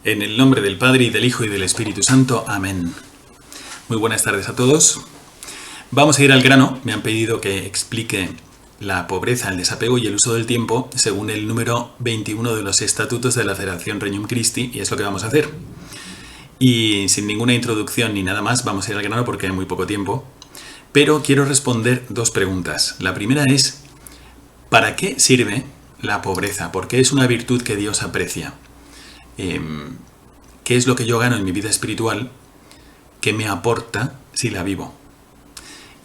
En el nombre del Padre, y del Hijo, y del Espíritu Santo. Amén. Muy buenas tardes a todos. Vamos a ir al grano. Me han pedido que explique la pobreza, el desapego y el uso del tiempo según el número 21 de los estatutos de la Federación Regnum Christi, y es lo que vamos a hacer. Y sin ninguna introducción ni nada más, vamos a ir al grano porque hay muy poco tiempo. Pero quiero responder dos preguntas. La primera es, ¿para qué sirve la pobreza? ¿Por qué es una virtud que Dios aprecia? ¿Qué es lo que yo gano en mi vida espiritual? ¿Qué me aporta si la vivo?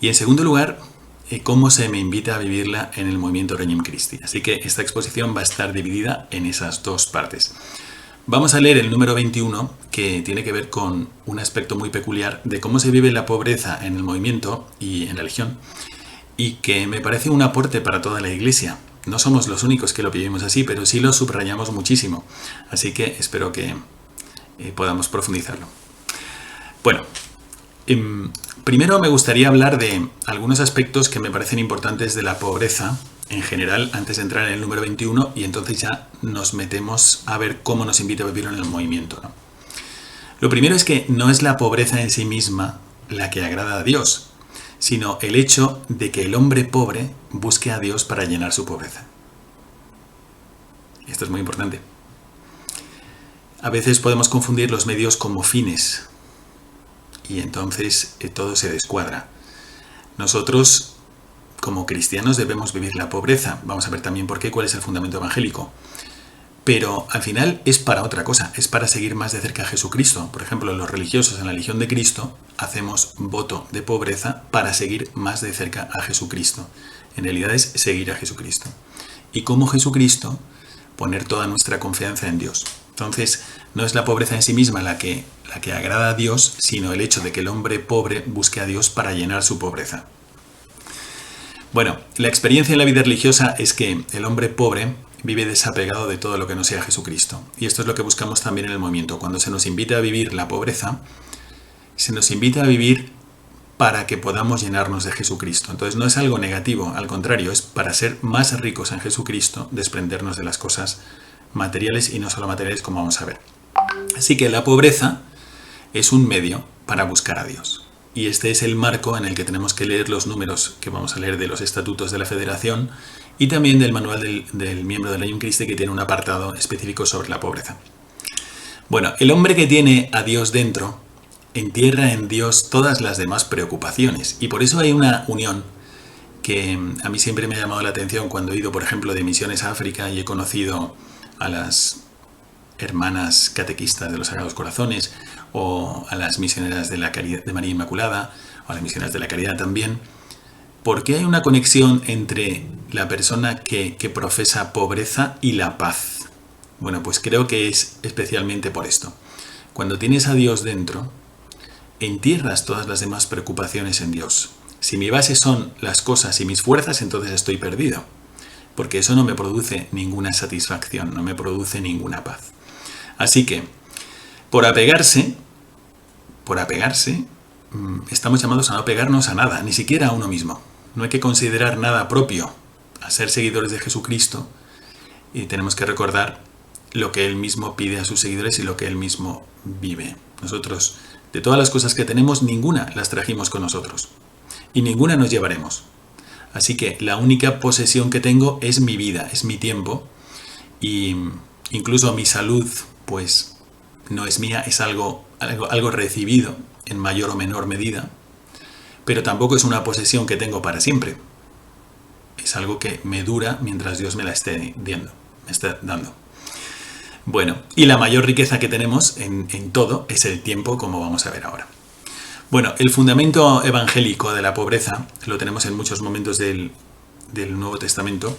Y en segundo lugar, ¿cómo se me invita a vivirla en el movimiento Regnum Christi? Así que esta exposición va a estar dividida en esas dos partes. Vamos a leer el número 21, que tiene que ver con un aspecto muy peculiar de cómo se vive la pobreza en el movimiento y en la religión, y que me parece un aporte para toda la Iglesia. No somos los únicos que lo vivimos así, pero sí lo subrayamos muchísimo. Así que espero que podamos profundizarlo. Bueno, primero me gustaría hablar de algunos aspectos que me parecen importantes de la pobreza en general, antes de entrar en el número 21, y entonces ya nos metemos a ver cómo nos invita a vivir en el movimiento, ¿no? Lo primero es que no es la pobreza en sí misma la que agrada a Dios, sino el hecho de que el hombre pobre busque a Dios para llenar su pobreza. Esto es muy importante. A veces podemos confundir los medios como fines y entonces todo se descuadra. Nosotros, como cristianos, debemos vivir la pobreza. Vamos a ver también por qué, cuál es el fundamento evangélico. Pero al final es para otra cosa, es para seguir más de cerca a Jesucristo. Por ejemplo, los religiosos en la Legión de Cristo hacemos voto de pobreza para seguir más de cerca a Jesucristo. En realidad es seguir a Jesucristo. Y como Jesucristo, poner toda nuestra confianza en Dios. Entonces, no es la pobreza en sí misma la que agrada a Dios, sino el hecho de que el hombre pobre busque a Dios para llenar su pobreza. Bueno, la experiencia en la vida religiosa es que el hombre pobre vive desapegado de todo lo que no sea Jesucristo. Y esto es lo que buscamos también en el movimiento. Cuando se nos invita a vivir la pobreza, se nos invita a vivir para que podamos llenarnos de Jesucristo. Entonces no es algo negativo, al contrario, es para ser más ricos en Jesucristo, desprendernos de las cosas materiales y no solo materiales, como vamos a ver. Así que la pobreza es un medio para buscar a Dios. Y este es el marco en el que tenemos que leer los números que vamos a leer de los estatutos de la Federación y también del manual del miembro del Regnum Christi, que tiene un apartado específico sobre la pobreza. Bueno, el hombre que tiene a Dios dentro entierra en Dios todas las demás preocupaciones, y por eso hay una unión que a mí siempre me ha llamado la atención cuando he ido, por ejemplo, de misiones a África y he conocido a las hermanas catequistas de los Sagrados Corazones o a las misioneras de María Inmaculada o a las misioneras de la Caridad también. ¿Por qué hay una conexión entre la persona que profesa pobreza y la paz? Bueno, pues creo que es especialmente por esto. Cuando tienes a Dios dentro, entierras todas las demás preocupaciones en Dios. Si mi base son las cosas y mis fuerzas, entonces estoy perdido, porque eso no me produce ninguna satisfacción, no me produce ninguna paz. Así que, por apegarse, estamos llamados a no apegarnos a nada, ni siquiera a uno mismo. No hay que considerar nada propio. A ser seguidores de Jesucristo, y tenemos que recordar lo que Él mismo pide a sus seguidores y lo que Él mismo vive. Nosotros, de todas las cosas que tenemos, ninguna las trajimos con nosotros. Y ninguna nos llevaremos. Así que la única posesión que tengo es mi vida, es mi tiempo. Y incluso mi salud, pues, no es mía, es algo recibido en mayor o menor medida. Pero tampoco es una posesión que tengo para siempre. Es algo que me dura mientras Dios me la esté dando. Bueno, y la mayor riqueza que tenemos en todo es el tiempo, como vamos a ver ahora. Bueno, el fundamento evangélico de la pobreza lo tenemos en muchos momentos del Nuevo Testamento,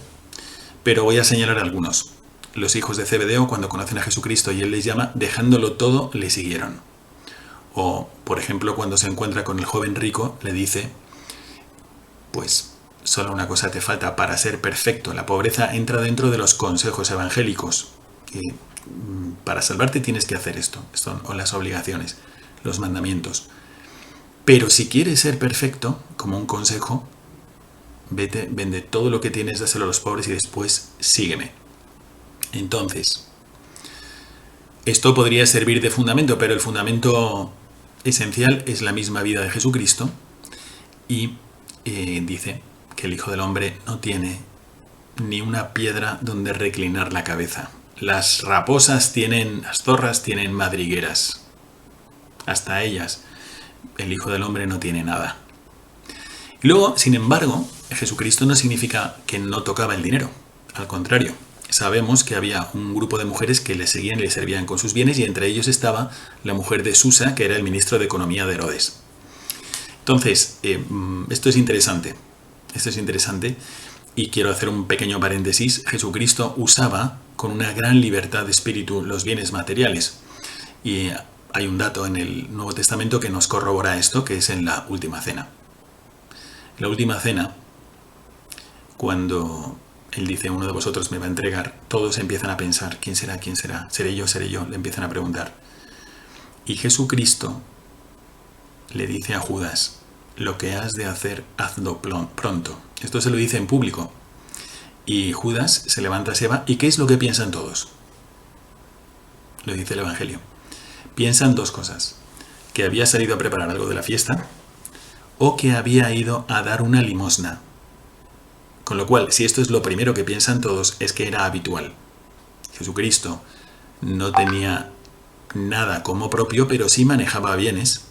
pero voy a señalar algunos. Los hijos de Zebedeo, cuando conocen a Jesucristo y Él les llama, dejándolo todo, le siguieron. O, por ejemplo, cuando se encuentra con el joven rico, le dice, pues solo una cosa te falta para ser perfecto. La pobreza entra dentro de los consejos evangélicos. Y para salvarte tienes que hacer esto. Son las obligaciones, los mandamientos. Pero si quieres ser perfecto, como un consejo, vete, vende todo lo que tienes, dáselo a los pobres y después sígueme. Entonces, Esto podría servir de fundamento, pero el fundamento esencial es la misma vida de Jesucristo y dice que el Hijo del Hombre no tiene ni una piedra donde reclinar la cabeza. Las zorras tienen madrigueras. Hasta ellas, el Hijo del Hombre no tiene nada. Y luego, sin embargo, Jesucristo no significa que no tocaba el dinero. Al contrario, sabemos que había un grupo de mujeres que le seguían y le servían con sus bienes, y entre ellos estaba la mujer de Susa, que era el ministro de Economía de Herodes. Entonces, esto es interesante. Y quiero hacer un pequeño paréntesis. Jesucristo usaba con una gran libertad de espíritu los bienes materiales. Y hay un dato en el Nuevo Testamento que nos corrobora esto, que es en la Última Cena. En la Última Cena, cuando Él dice, uno de vosotros me va a entregar, todos empiezan a pensar, ¿quién será? ¿Quién será? ¿Seré yo? ¿Seré yo? Le empiezan a preguntar. Y Jesucristo le dice a Judas, lo que has de hacer, hazlo pronto. Esto se lo dice en público. Y Judas se levanta, se va. ¿Y qué es lo que piensan todos? Lo dice el Evangelio. Piensan dos cosas. Que había salido a preparar algo de la fiesta o que había ido a dar una limosna. Con lo cual, si esto es lo primero que piensan todos, es que era habitual. Jesucristo no tenía nada como propio, pero sí manejaba bienes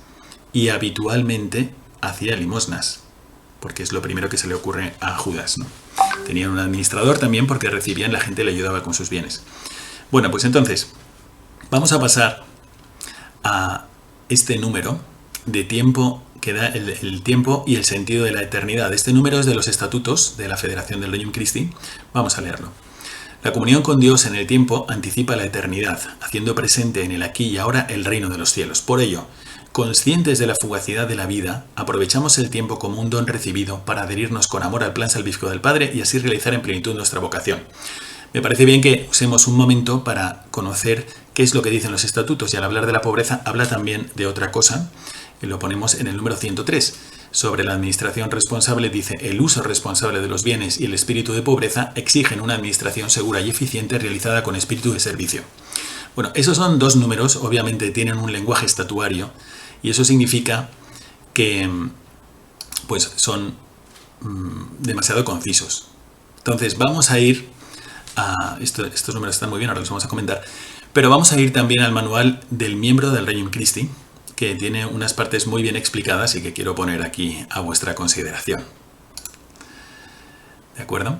y habitualmente hacía limosnas, porque es lo primero que se le ocurre a Judas, ¿no? Tenía un administrador también porque recibían, la gente le ayudaba con sus bienes. Bueno, pues entonces, vamos a pasar a este número de tiempo que da el tiempo y el sentido de la eternidad. Este número es de los estatutos de la Federación del Regnum Christi. Vamos a leerlo. La comunión con Dios en el tiempo anticipa la eternidad, haciendo presente en el aquí y ahora el reino de los cielos. Por ello, conscientes de la fugacidad de la vida, aprovechamos el tiempo como un don recibido para adherirnos con amor al plan salvífico del Padre y así realizar en plenitud nuestra vocación. Me parece bien que usemos un momento para conocer qué es lo que dicen los estatutos, y al hablar de la pobreza habla también de otra cosa, y lo ponemos en el número 103. Sobre la administración responsable dice, el uso responsable de los bienes y el espíritu de pobreza exigen una administración segura y eficiente realizada con espíritu de servicio. Bueno, esos son dos números, obviamente tienen un lenguaje estatuario, y eso significa que pues son demasiado concisos. Entonces vamos a ir a... Estos números están muy bien, ahora los vamos a comentar. Pero vamos a ir también al manual del miembro del Regnum Christi, que tiene unas partes muy bien explicadas y que quiero poner aquí a vuestra consideración. ¿De acuerdo?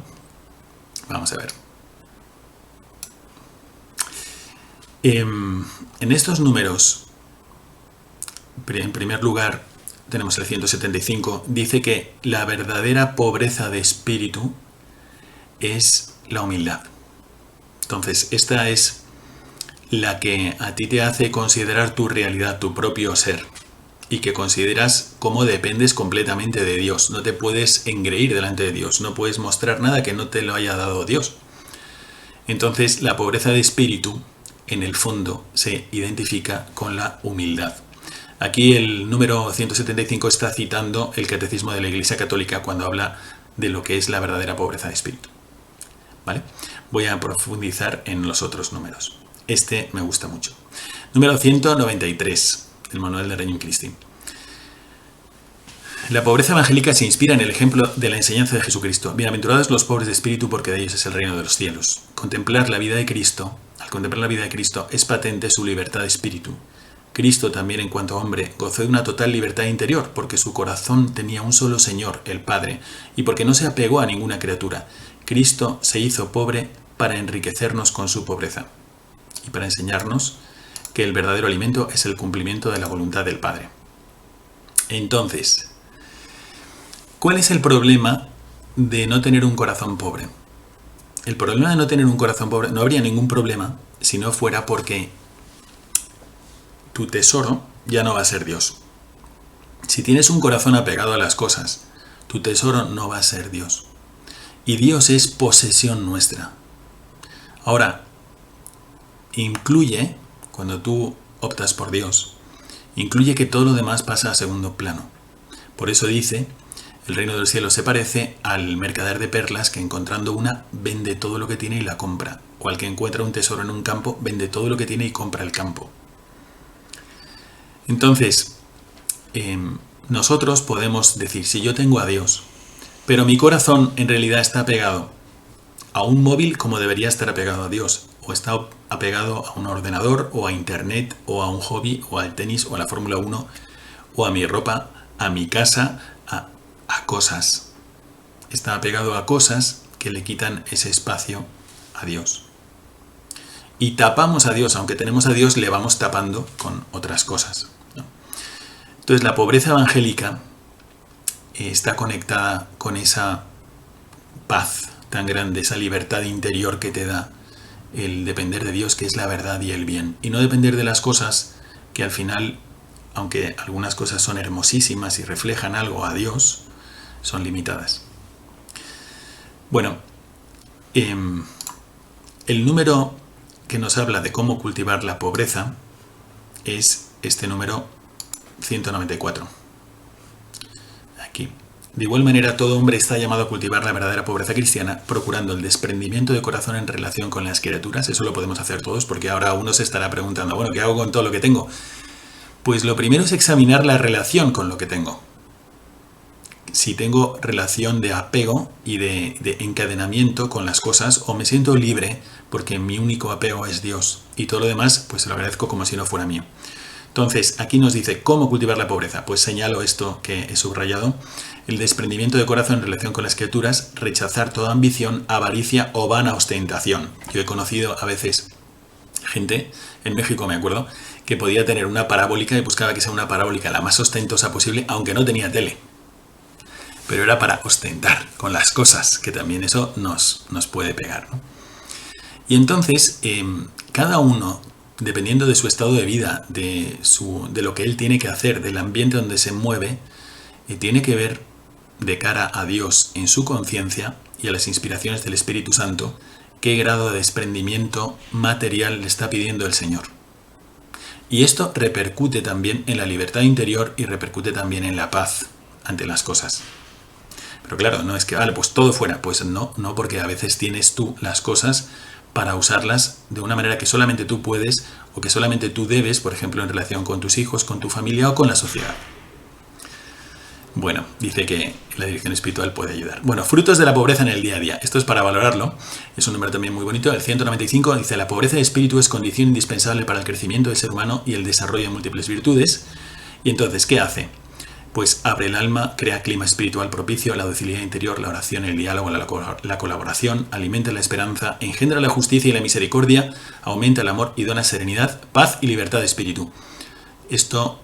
Vamos a ver. En estos números, en primer lugar, tenemos el 175, dice que la verdadera pobreza de espíritu es la humildad. Entonces, esta es la que a ti te hace considerar tu realidad, tu propio ser, y que consideras cómo dependes completamente de Dios. No te puedes engreír delante de Dios, no puedes mostrar nada que no te lo haya dado Dios. Entonces, la pobreza de espíritu, en el fondo, se identifica con la humildad. Aquí el número 175 está citando el Catecismo de la Iglesia Católica cuando habla de lo que es la verdadera pobreza de espíritu. ¿Vale? Voy a profundizar en los otros números. Este me gusta mucho. Número 193, el manual de Regnum Christi. La pobreza evangélica se inspira en el ejemplo de la enseñanza de Jesucristo. Bienaventurados los pobres de espíritu, porque de ellos es el reino de los cielos. Al contemplar la vida de Cristo, es patente su libertad de espíritu. Cristo también, en cuanto hombre, gozó de una total libertad interior, porque su corazón tenía un solo Señor, el Padre, y porque no se apegó a ninguna criatura. Cristo se hizo pobre para enriquecernos con su pobreza y para enseñarnos que el verdadero alimento es el cumplimiento de la voluntad del Padre. Entonces, ¿cuál es el problema de no tener un corazón pobre? El problema de no tener un corazón pobre, no habría ningún problema si no fuera porque tu tesoro ya no va a ser Dios. Si tienes un corazón apegado a las cosas, tu tesoro no va a ser Dios. Y Dios es posesión nuestra. Ahora, incluye, cuando tú optas por Dios, incluye que todo lo demás pasa a segundo plano. Por eso dice, el reino del cielo se parece al mercader de perlas que encontrando una, vende todo lo que tiene y la compra. cual que encuentra un tesoro en un campo, vende todo lo que tiene y compra el campo. Entonces, nosotros podemos decir, si yo tengo a Dios, pero mi corazón en realidad está apegado a un móvil como debería estar apegado a Dios, o está apegado a un ordenador, o a internet, o a un hobby, o al tenis, o a la Fórmula 1, o a mi ropa, a mi casa, a cosas. Está apegado a cosas que le quitan ese espacio a Dios. Y tapamos a Dios, aunque tenemos a Dios, le vamos tapando con otras cosas, ¿no? Entonces la pobreza evangélica está conectada con esa paz tan grande, esa libertad interior que te da el depender de Dios, que es la verdad y el bien. Y no depender de las cosas que al final, aunque algunas cosas son hermosísimas y reflejan algo a Dios, son limitadas. Bueno, el número que nos habla de cómo cultivar la pobreza es este número 194. Aquí. De igual manera, todo hombre está llamado a cultivar la verdadera pobreza cristiana, procurando el desprendimiento de corazón en relación con las criaturas. Eso lo podemos hacer todos, porque ahora uno se estará preguntando, bueno, ¿qué hago con todo lo que tengo? Pues lo primero es examinar la relación con lo que tengo. Si tengo relación de apego y de encadenamiento con las cosas, o me siento libre porque mi único apego es Dios y todo lo demás pues se lo agradezco como si no fuera mío. Entonces aquí nos dice cómo cultivar la pobreza. Pues señalo esto que he subrayado: el desprendimiento de corazón en relación con las criaturas, rechazar toda ambición, avaricia o vana ostentación. Yo he conocido a veces gente, en México me acuerdo, que podía tener una parabólica y buscaba que sea una parabólica la más ostentosa posible, aunque no tenía tele. Pero era para ostentar con las cosas, que también eso nos puede pegar, ¿no? Y entonces, cada uno, dependiendo de su estado de vida, de lo que él tiene que hacer, del ambiente donde se mueve, tiene que ver de cara a Dios en su conciencia y a las inspiraciones del Espíritu Santo, qué grado de desprendimiento material le está pidiendo el Señor. Y esto repercute también en la libertad interior y repercute también en la paz ante las cosas. Pero claro, no es que, vale, pues todo fuera. Pues no, porque a veces tienes tú las cosas para usarlas de una manera que solamente tú puedes o que solamente tú debes, por ejemplo, en relación con tus hijos, con tu familia o con la sociedad. Bueno, dice que la dirección espiritual puede ayudar. Bueno, frutos de la pobreza en el día a día. Esto es para valorarlo. Es un número también muy bonito. El 195 dice: la pobreza de espíritu es condición indispensable para el crecimiento del ser humano y el desarrollo de múltiples virtudes. Y entonces, ¿qué hace? Pues abre el alma, crea clima espiritual propicio, la docilidad interior, la oración, el diálogo, la colaboración, alimenta la esperanza, engendra la justicia y la misericordia, aumenta el amor y dona serenidad, paz y libertad de espíritu. Esto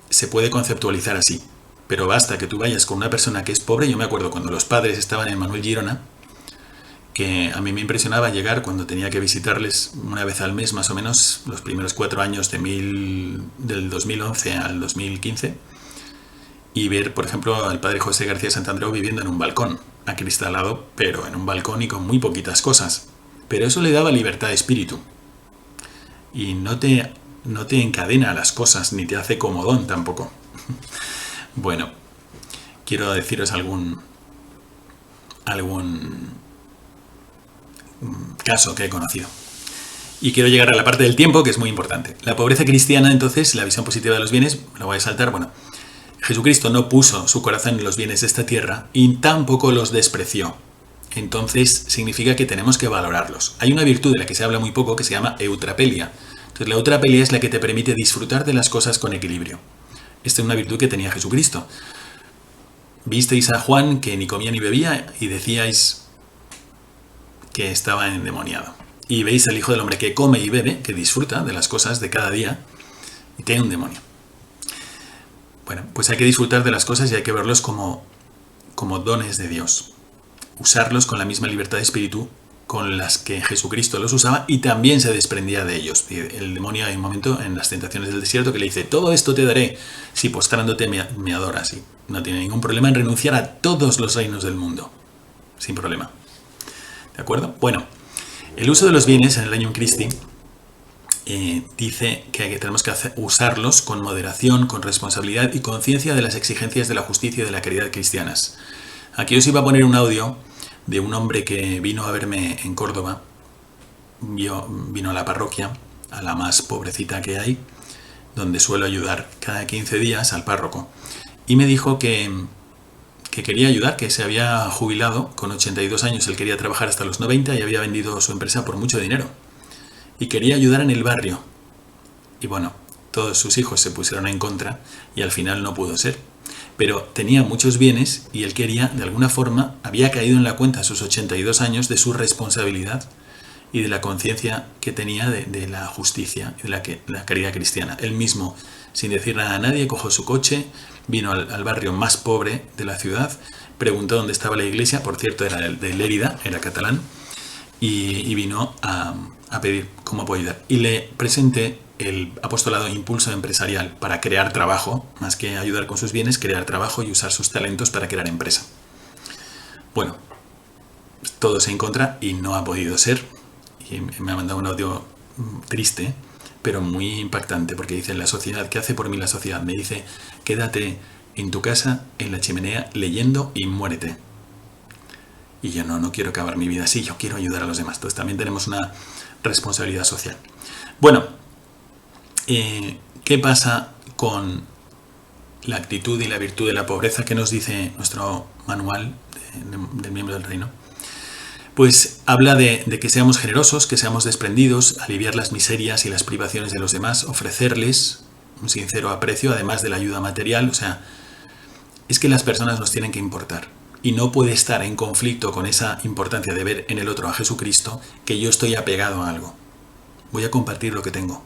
se puede conceptualizar así, pero basta que tú vayas con una persona que es pobre. Yo me acuerdo cuando los padres estaban en Manuel Girona, que a mí me impresionaba llegar cuando tenía que visitarles una vez al mes más o menos, los primeros 4 años del 2011 al 2015, y ver, por ejemplo, al padre José García Santandreu viviendo en un balcón, acristalado, pero en un balcón y con muy poquitas cosas. Pero eso le daba libertad de espíritu. Y no te encadena a las cosas, ni te hace comodón tampoco. Bueno, quiero deciros algún caso que he conocido. Y quiero llegar a la parte del tiempo, que es muy importante. La pobreza cristiana, entonces, la visión positiva de los bienes, me lo voy a saltar. Bueno, Jesucristo no puso su corazón en los bienes de esta tierra y tampoco los despreció. Entonces significa que tenemos que valorarlos. Hay una virtud de la que se habla muy poco que se llama eutrapelia. Entonces la eutrapelia es la que te permite disfrutar de las cosas con equilibrio. Esta es una virtud que tenía Jesucristo. Visteis a Juan que ni comía ni bebía y decíais que estaba endemoniado. Y veis al Hijo del Hombre que come y bebe, que disfruta de las cosas de cada día y tiene un demonio. Bueno, pues hay que disfrutar de las cosas y hay que verlos como dones de Dios. Usarlos con la misma libertad de espíritu con las que Jesucristo los usaba y también se desprendía de ellos. El demonio, hay un momento en las tentaciones del desierto que le dice: todo esto te daré si postrándote me adoras. Y no tiene ningún problema en renunciar a todos los reinos del mundo. Sin problema. ¿De acuerdo? Bueno, el uso de los bienes en el Agnum Christi dice que tenemos que usarlos con moderación, con responsabilidad y conciencia de las exigencias de la justicia y de la caridad cristianas. Aquí os iba a poner un audio de un hombre que vino a verme en Córdoba vino a la parroquia, a la más pobrecita que hay, donde suelo ayudar cada 15 días al párroco. Y me dijo que quería ayudar, que se había jubilado con 82 años, él quería trabajar hasta los 90 y había vendido su empresa por mucho dinero. Y quería ayudar en el barrio. Y bueno, todos sus hijos se pusieron en contra y al final no pudo ser. Pero tenía muchos bienes y él quería, de alguna forma, había caído en la cuenta a sus 82 años de su responsabilidad y de la conciencia que tenía de la justicia y de la caridad cristiana. Él mismo, sin decir nada a nadie, cogió su coche, vino al barrio más pobre de la ciudad, preguntó dónde estaba la iglesia, por cierto era de Lérida, era catalán, y vino a pedir cómo puedo ayudar. Y le presenté el apostolado Impulso Empresarial para crear trabajo, más que ayudar con sus bienes, crear trabajo y usar sus talentos para crear empresa. Bueno, todos en contra y no ha podido ser. Y me ha mandado un audio triste, pero muy impactante, porque dice: la sociedad, ¿qué hace por mí la sociedad? Me dice: quédate en tu casa, en la chimenea, leyendo y muérete. Y yo no quiero acabar mi vida así, yo quiero ayudar a los demás. Entonces también tenemos una responsabilidad social. Bueno, ¿qué pasa con la actitud y la virtud de la pobreza que nos dice nuestro manual del miembro del reino? Pues habla de que seamos generosos, que seamos desprendidos, aliviar las miserias y las privaciones de los demás, ofrecerles un sincero aprecio, además de la ayuda material. O sea, es que las personas nos tienen que importar. Y no puede estar en conflicto con esa importancia de ver en el otro a Jesucristo que yo estoy apegado a algo. Voy a compartir lo que tengo,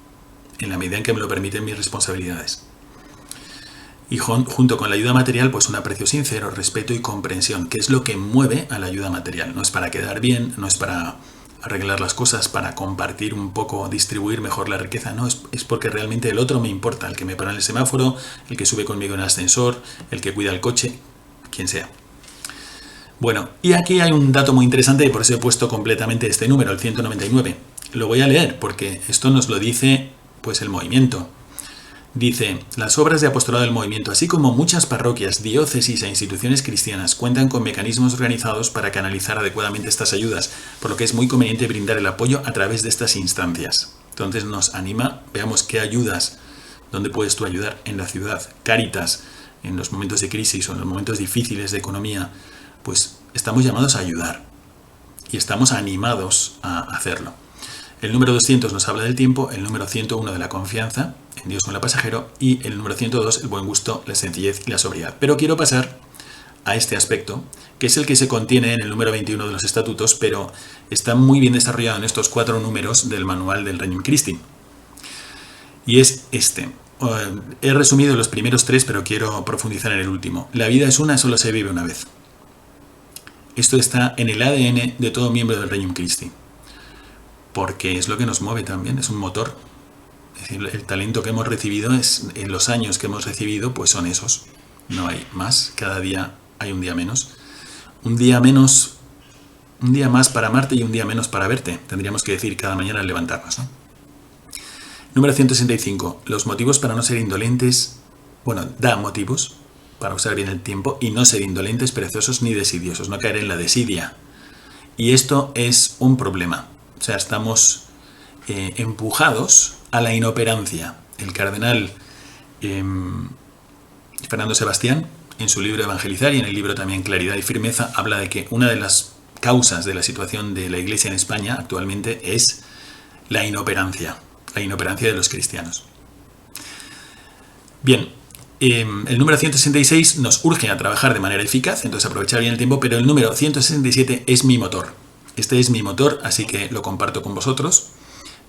en la medida en que me lo permiten mis responsabilidades. Y junto con la ayuda material, pues un aprecio sincero, respeto y comprensión, que es lo que mueve a la ayuda material. No es para quedar bien, no es para arreglar las cosas, para compartir un poco, distribuir mejor la riqueza. No, es porque realmente el otro me importa, el que me para en el semáforo, el que sube conmigo en el ascensor, el que cuida el coche, quien sea. Bueno, y aquí hay un dato muy interesante y por eso he puesto completamente este número, el 199. Lo voy a leer porque esto nos lo dice pues el movimiento. Dice: las obras de apostolado del movimiento, así como muchas parroquias, diócesis e instituciones cristianas, cuentan con mecanismos organizados para canalizar adecuadamente estas ayudas, por lo que es muy conveniente brindar el apoyo a través de estas instancias. Entonces nos anima, veamos qué ayudas, dónde puedes tú ayudar en la ciudad. Cáritas, en los momentos de crisis o en los momentos difíciles de economía, pues estamos llamados a ayudar y estamos animados a hacerlo. El número 200 nos habla del tiempo, el número 101 de la confianza en Dios con el pasajero y el número 102 el buen gusto, la sencillez y la sobriedad. Pero quiero pasar a este aspecto, que es el que se contiene en el número 21 de los estatutos, pero está muy bien desarrollado en estos 4 números del manual del Regnum Christi. Y es este. He resumido los primeros 3, pero quiero profundizar en el último. La vida es una, solo se vive una vez. Esto está en el ADN de todo miembro del Regnum Christi, porque es lo que nos mueve también, es un motor. Es decir, el talento que hemos recibido, en los años que hemos recibido, pues son esos. No hay más, cada día hay un día menos. Un día más para amarte y un día menos para verte. Tendríamos que decir cada mañana al levantarnos, ¿no? Número 165. Los motivos para no ser indolentes. Bueno, da motivos para usar bien el tiempo y no ser indolentes, perezosos ni desidiosos, no caer en la desidia. Y esto es un problema. O sea, estamos empujados a la inoperancia. El cardenal Fernando Sebastián, en su libro Evangelizar y en el libro también Claridad y Firmeza, habla de que una de las causas de la situación de la Iglesia en España actualmente es la inoperancia de los cristianos. Bien, el número 166 nos urge a trabajar de manera eficaz, entonces aprovechar bien el tiempo, pero el número 167 es mi motor. Este es mi motor, así que lo comparto con vosotros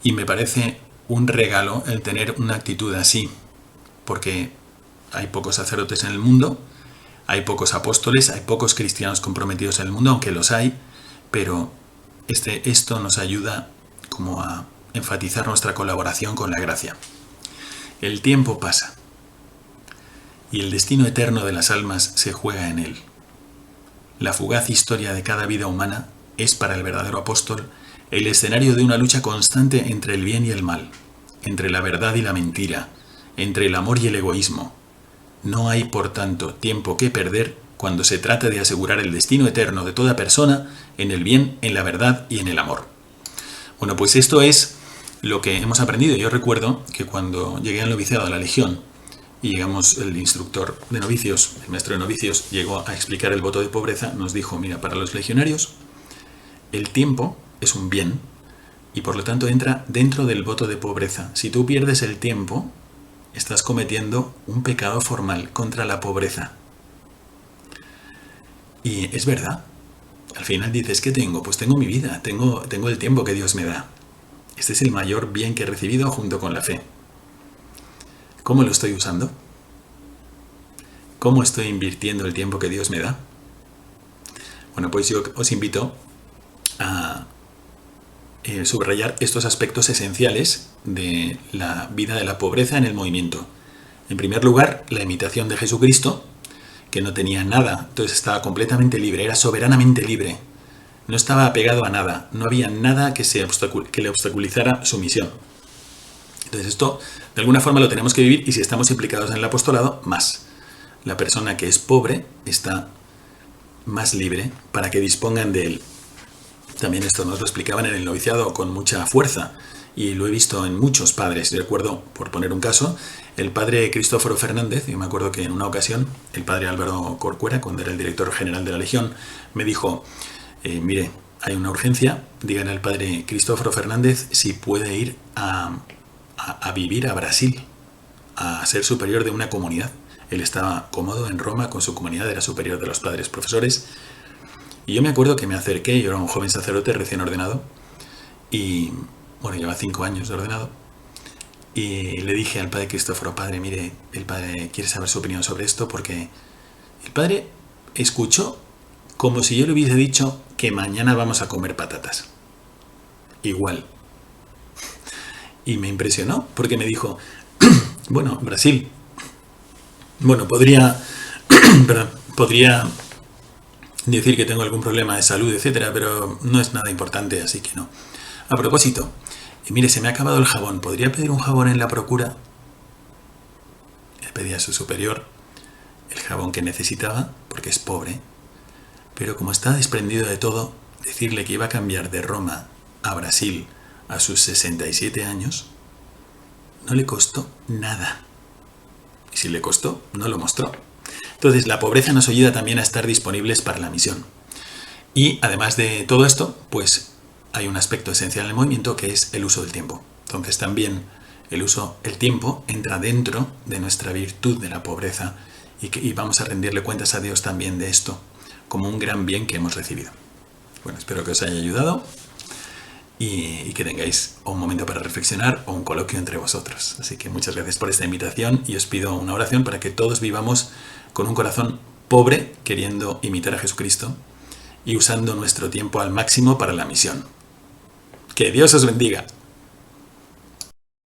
y me parece un regalo el tener una actitud así, porque hay pocos sacerdotes en el mundo, hay pocos apóstoles, hay pocos cristianos comprometidos en el mundo, aunque los hay, pero esto nos ayuda como a enfatizar nuestra colaboración con la gracia. El tiempo pasa y el destino eterno de las almas se juega en él. La fugaz historia de cada vida humana es para el verdadero apóstol el escenario de una lucha constante entre el bien y el mal, entre la verdad y la mentira, entre el amor y el egoísmo. No hay, por tanto, tiempo que perder cuando se trata de asegurar el destino eterno de toda persona en el bien, en la verdad y en el amor. Bueno, pues esto es lo que hemos aprendido. Yo recuerdo que cuando llegué al noviciado de la Legión y llegamos, el instructor de novicios, el maestro de novicios, llegó a explicar el voto de pobreza, nos dijo, mira, para los legionarios el tiempo es un bien y por lo tanto entra dentro del voto de pobreza. Si tú pierdes el tiempo, estás cometiendo un pecado formal contra la pobreza. Y es verdad. Al final dices, ¿qué tengo? Pues tengo mi vida, tengo el tiempo que Dios me da. Este es el mayor bien que he recibido junto con la fe. ¿Cómo lo estoy usando? ¿Cómo estoy invirtiendo el tiempo que Dios me da? Bueno, pues yo os invito a subrayar estos aspectos esenciales de la vida de la pobreza en el movimiento. En primer lugar, la imitación de Jesucristo, que no tenía nada, entonces estaba completamente libre, era soberanamente libre. No estaba apegado a nada, no había nada que le obstaculizara su misión. Entonces esto, de alguna forma, lo tenemos que vivir y si estamos implicados en el apostolado, más. La persona que es pobre está más libre para que dispongan de él. También esto nos lo explicaban en el noviciado con mucha fuerza y lo he visto en muchos padres. Yo recuerdo, por poner un caso, el padre Cristóforo Fernández. Yo me acuerdo que en una ocasión el padre Álvaro Corcuera, cuando era el director general de la Legión, me dijo, mire, hay una urgencia, díganle al padre Cristóforo Fernández si puede ir a vivir a Brasil, a ser superior de una comunidad. Él estaba cómodo en Roma con su comunidad, era superior de los padres profesores. Y yo me acuerdo que me acerqué, yo era un joven sacerdote recién ordenado, y bueno, lleva 5 años de ordenado, y le dije al padre Cristóforo, padre, mire, el padre quiere saber su opinión sobre esto, porque el padre escuchó como si yo le hubiese dicho que mañana vamos a comer patatas. Igual. Y me impresionó, porque me dijo, bueno, Brasil, bueno, podría decir que tengo algún problema de salud, etcétera, pero no es nada importante, así que no. A propósito, mire, se me ha acabado el jabón, ¿podría pedir un jabón en la procura? Le pedí a su superior el jabón que necesitaba, porque es pobre, pero como está desprendido de todo, decirle que iba a cambiar de Roma a Brasil a sus 67 años, no le costó nada. Y si le costó, no lo mostró. Entonces, la pobreza nos ayuda también a estar disponibles para la misión. Y además de todo esto, pues hay un aspecto esencial en el movimiento que es el uso del tiempo. Entonces también el tiempo entra dentro de nuestra virtud de la pobreza y vamos a rendirle cuentas a Dios también de esto, como un gran bien que hemos recibido. Bueno, espero que os haya ayudado y que tengáis un momento para reflexionar o un coloquio entre vosotros. Así que muchas gracias por esta invitación y os pido una oración para que todos vivamos con un corazón pobre, queriendo imitar a Jesucristo y usando nuestro tiempo al máximo para la misión. ¡Que Dios os bendiga!